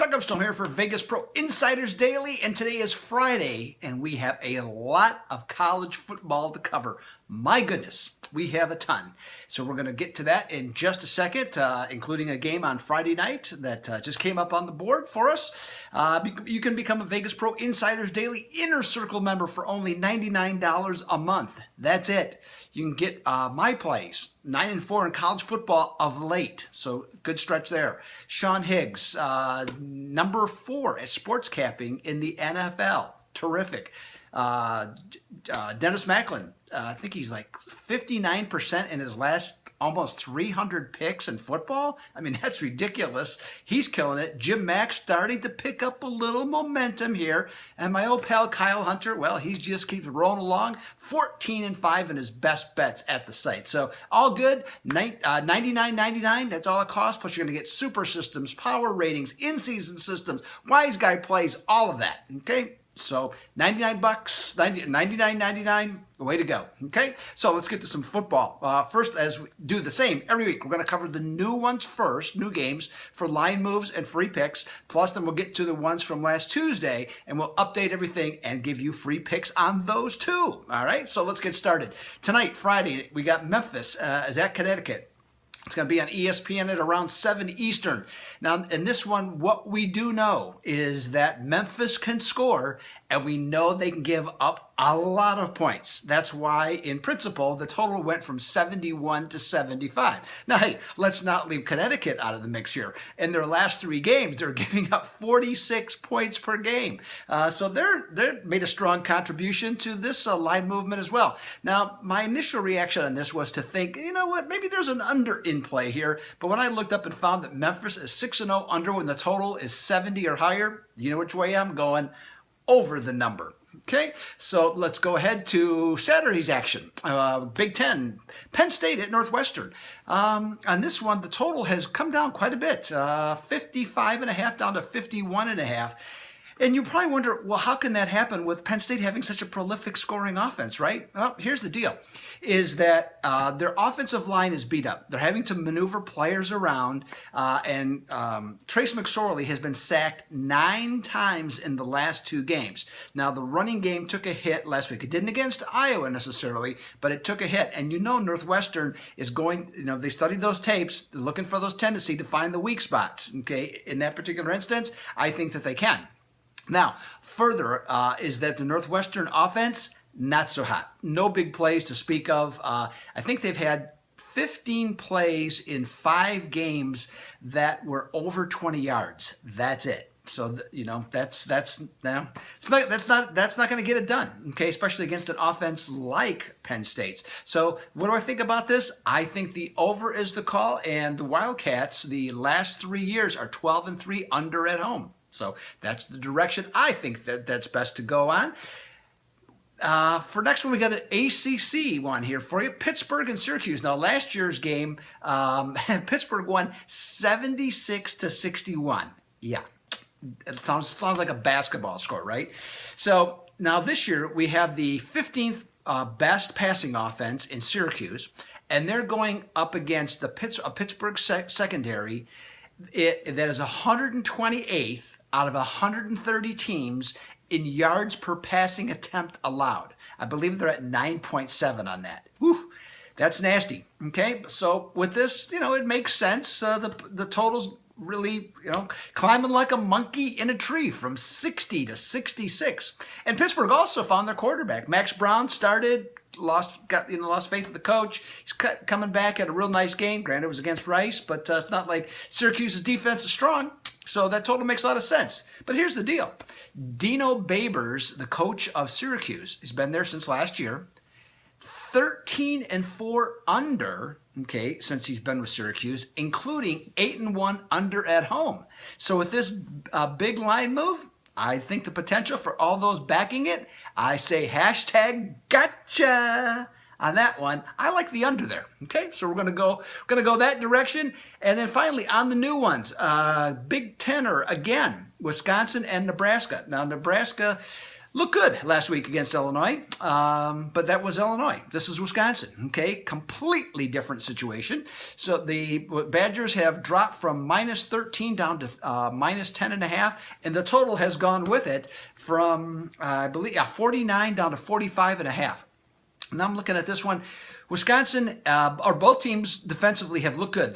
Doug Upstone here for Vegas Pro Insiders Daily, and today is Friday, and we have a lot of college football to cover. My goodness, we have a ton. So we're going to get to that in just a second, including a game on Friday night that just came up on the board for us. You can become a Vegas Pro Insiders Daily Inner Circle member for only $99 a month. That's it. You can get my plays, 9-4 in college football of late. So good stretch there. Sean Higgs, number 4 at sports capping in the NFL. Terrific. Dennis Macklin, I think he's like 59% in his last almost 300 picks in football. I mean, that's ridiculous. He's killing it. Jim Mack starting to pick up a little momentum here. And my old pal Kyle Hunter, well, he just keeps rolling along. 14-5 in his best bets at the site. So all good. $99.99, that's all it costs. Plus you're going to get super systems, power ratings, in-season systems, wise guy plays, all of that. Okay? So $99, $99.99, way to go. Okay, so let's get to some football. First, as we do the same every week, we're going to cover the new ones first, new games for line moves and free picks. Plus, then we'll get to the ones from last Tuesday, and we'll update everything and give you free picks on those too. All right, so let's get started. Tonight, Friday, we got Memphis is at Connecticut. It's going to be on ESPN at around 7 Eastern. Now, in this one, what we do know is that Memphis can score, and we know they can give up a lot of points. That's why, in principle, the total went from 71 to 75. Now, hey, let's not leave Connecticut out of the mix here. In their last 3 games, they're giving up 46 points per game. So they're made a strong contribution to this line movement as well. Now, my initial reaction on this was to think, you know what, maybe there's an under in play here. But when I looked up and found that Memphis is 6-0 under when the total is 70 or higher, you know which way I'm going? Over the number. Okay, so let's go ahead to Saturday's action. Big Ten, Penn State at Northwestern. On this one, the total has come down quite a bit, 55.5 down to 51.5. And you probably wonder, well, how can that happen with Penn State having such a prolific scoring offense, right? Well, here's the deal, is that their offensive line is beat up. They're having to maneuver players around, and Trace McSorley has been sacked 9 times in the last 2 games. Now, the running game took a hit last week. It didn't against Iowa necessarily, but it took a hit. And you know Northwestern is going, you know, they studied those tapes, they're looking for those tendencies to find the weak spots, okay? In that particular instance, I think that they can. Now, further is that the Northwestern offense, not so hot. No big plays to speak of. I think they've had 15 plays in 5 games that were over 20 yards. That's it. So you know that's not going to get it done. Okay, especially against an offense like Penn State's. So what do I think about this? I think the over is the call, and the Wildcats the last 3 years are 12-3 under at home. So that's the direction I think that's best to go on. For next one, we got an ACC one here for you. Pittsburgh and Syracuse. Now, last year's game, Pittsburgh won 76-61. Yeah, it sounds like a basketball score, right? So now this year, we have the 15th best passing offense in Syracuse, and they're going up against the Pittsburgh secondary that is 128th out of 130 teams in yards per passing attempt allowed. I believe they're at 9.7 on that. Whew, that's nasty. Okay, so with this, you know, it makes sense. The total's really, you know, climbing like a monkey in a tree from 60 to 66. And Pittsburgh also found their quarterback. Max Brown started, lost faith in the coach. He's coming back, had a real nice game. Granted, it was against Rice, but it's not like Syracuse's defense is strong. So that total makes a lot of sense. But here's the deal. Dino Babers, the coach of Syracuse, he's been there since last year, 13-4 under, okay, since he's been with Syracuse, including 8-1 under at home. So with this big line move, I think the potential for all those backing it, I say hashtag gotcha on that one. I like the under there. Okay, so we're gonna go that direction. And then finally on the new ones, Big Tenor again, Wisconsin and Nebraska. Now Nebraska, looked good last week against Illinois, but that was Illinois. This is Wisconsin, okay? Completely different situation. So the Badgers have dropped from minus 13 down to minus 10.5, and the total has gone with it from, I believe, 49 down to 45.5. Now I'm looking at this one. Wisconsin, or both teams defensively have looked good.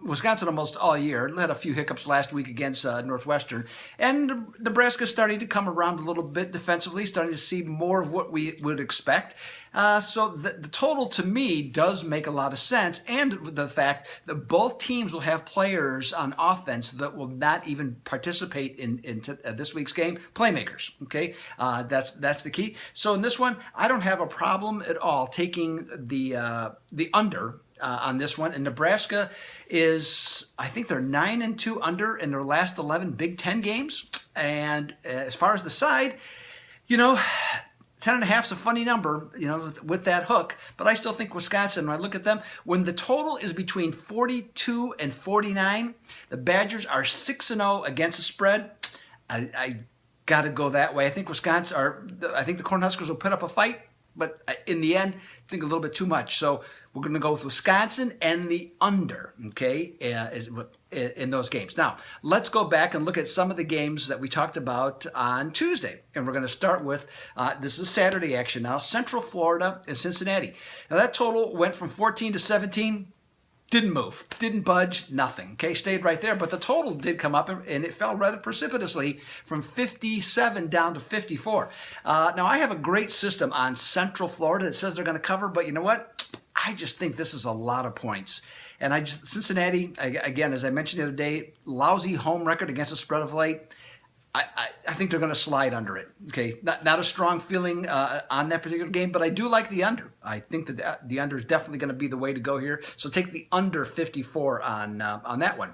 Wisconsin almost all year. Had a few hiccups last week against Northwestern. And Nebraska's starting to come around a little bit defensively, starting to see more of what we would expect. So the total to me does make a lot of sense. And the fact that both teams will have players on offense that will not even participate in this week's game, playmakers. Okay, that's the key. So in this one, I don't have a problem at all taking the under on this one. And Nebraska is, I think they're 9-2 under in their last 11 Big Ten games. And as far as the side, 10.5 is a funny number, with that hook. But I still think Wisconsin, when I look at them, when the total is between 42 and 49, the Badgers are 6-0 against the spread. I got to go that way. I think I think the Cornhuskers will put up a fight. But in the end, I think a little bit too much. So we're going to go with Wisconsin and the under, okay, in those games. Now, let's go back and look at some of the games that we talked about on Tuesday. And we're going to start with, this is Saturday action now, Central Florida and Cincinnati. Now, that total went from 14 to 17. Didn't move, didn't budge, nothing. Okay, stayed right there. But the total did come up, and it fell rather precipitously from 57 down to 54. Now, I have a great system on Central Florida that says they're going to cover, but you know what? I just think this is a lot of points. And Cincinnati, again, as I mentioned the other day, lousy home record against the spread of late. I think they're going to slide under it. Okay, not a strong feeling on that particular game, but I do like the under. I think that the under is definitely going to be the way to go here. So take the under 54 on that one.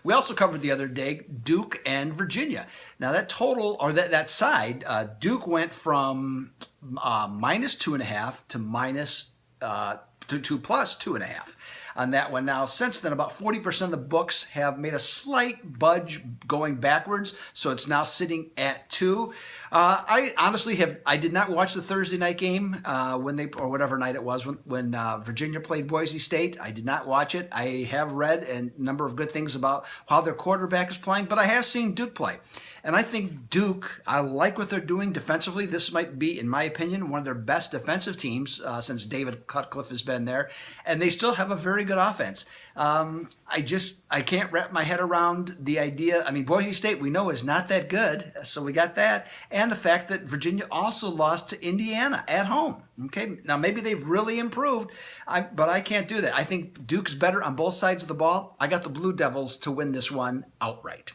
We also covered the other day Duke and Virginia. Now that total, or that side, Duke went from minus 2.5 to minus to plus 2.5 on that one. Now, since then, about 40% of the books have made a slight budge going backwards, so it's now sitting at 2. I honestly I did not watch the Thursday night game or whatever night it was when Virginia played Boise State. I did not watch it. I have read a number of good things about how their quarterback is playing, but I have seen Duke play. And I think Duke, I like what they're doing defensively. This might be, in my opinion, one of their best defensive teams since David Cutcliffe has been there. And they still have a very good offense. I can't wrap my head around the idea. I mean, Boise State, we know, is not that good. So we got that. And the fact that Virginia also lost to Indiana at home. Okay, now maybe they've really improved, but I can't do that. I think Duke's better on both sides of the ball. I got the Blue Devils to win this one outright.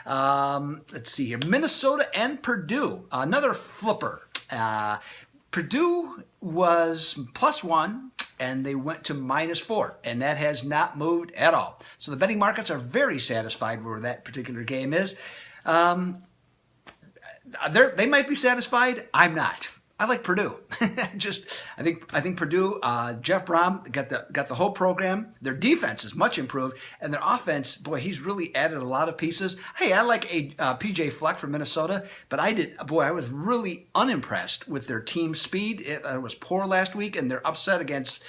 Let's see here. Minnesota and Purdue, another flipper. Purdue was +1, and they went to -4, and that has not moved at all. So the betting markets are very satisfied where that particular game is. They might be satisfied. I'm not. I like Purdue. I think Purdue, Jeff Brom got the whole program. Their defense is much improved, and their offense, boy, he's really added a lot of pieces. Hey, I like PJ Fleck from Minnesota, but I was really unimpressed with their team speed. It was poor last week, and they're upset against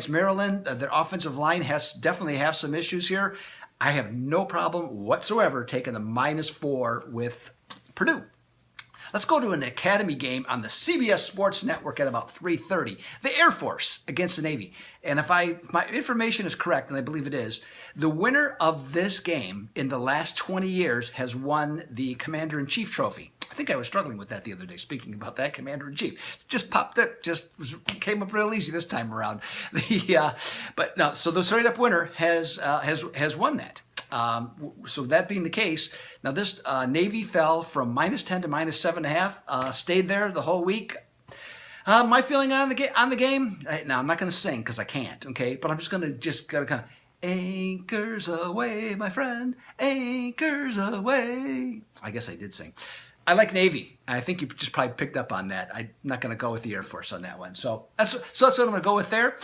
Maryland. Their offensive line definitely have some issues here. I have no problem whatsoever taking the -4 with Purdue. Let's go to an academy game on the CBS Sports Network at about 3:30. The Air Force against the Navy. And if my information is correct, and I believe it is, the winner of this game in the last 20 years has won the Commander-in-Chief trophy. I think I was struggling with that the other day, speaking about that Commander-in-Chief. It just popped up, came up real easy this time around. But no, so the straight-up winner has won that. So that being the case, now this Navy fell from -10 to -7.5, stayed there the whole week. My feeling on the game, now I'm not going to sing because I can't, okay, but I'm just going to kind of, anchors away, my friend, anchors away. I guess I did sing. I like Navy. I think you just probably picked up on that. I'm not going to go with the Air Force on that one. So that's what I'm going to go with there.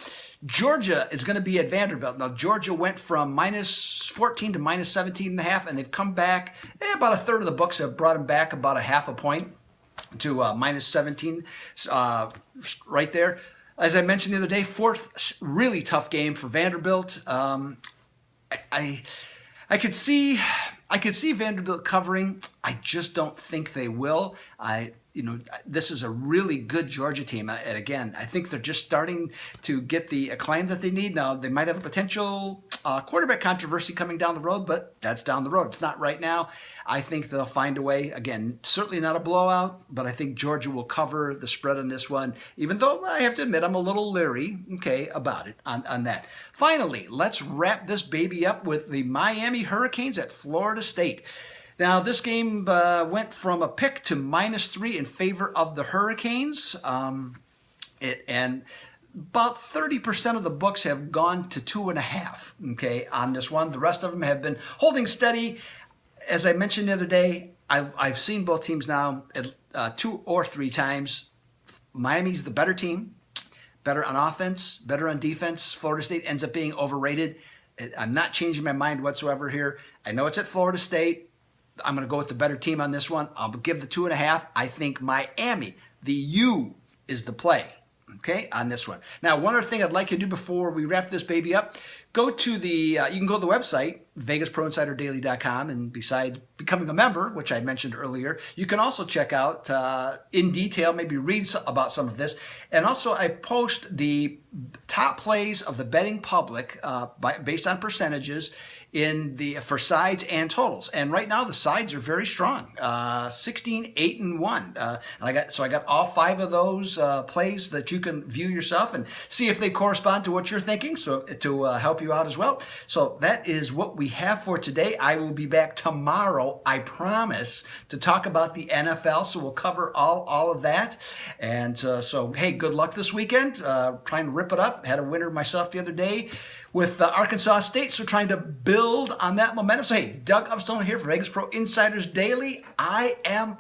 Georgia is going to be at Vanderbilt. Now, Georgia went from -14 to -17.5, and they've come back. About a third of the books have brought them back about a half a point to -17 right there. As I mentioned the other day, fourth really tough game for Vanderbilt. I could see Vanderbilt covering. I just don't think they will. This is a really good Georgia team, and again, I think they're just starting to get the acclaim that they need. Now, they might have a potential quarterback controversy coming down the road, but that's down the road. It's not right now. I think they'll find a way. Again, certainly not a blowout, but I think Georgia will cover the spread on this one, even though I have to admit I'm a little leery, about it on that. Finally, let's wrap this baby up with the Miami Hurricanes at Florida State. Now, this game went from a pick to -3 in favor of the Hurricanes. And about 30% of the books have gone to 2.5, on this one. The rest of them have been holding steady. As I mentioned the other day, I've seen both teams now 2 or 3 times. Miami's the better team, better on offense, better on defense. Florida State ends up being overrated. I'm not changing my mind whatsoever here. I know it's at Florida State. I'm going to go with the better team on this one. I'll give the 2.5. I think Miami, the U, is the play, on this one. Now, one other thing I'd like you to do before we wrap this baby up, go to you can go to the website, VegasProInsiderDaily.com, and besides becoming a member, which I mentioned earlier, you can also check out in detail, maybe read about some of this. And also, I post the top plays of the betting public based on percentages for sides and totals. And right now the sides are very strong, 16, 8, and 1. And I got all 5 of those plays that you can view yourself and see if they correspond to what you're thinking, so to help you out as well. So that is what we have for today. I will be back tomorrow, I promise, to talk about the NFL. So we'll cover all of that. And so hey, good luck this weekend. Trying to rip it up. Had a winner myself the other day with Arkansas State, so trying to build on that momentum. So hey, Doug Upstone here for Vegas Pro Insiders Daily. I am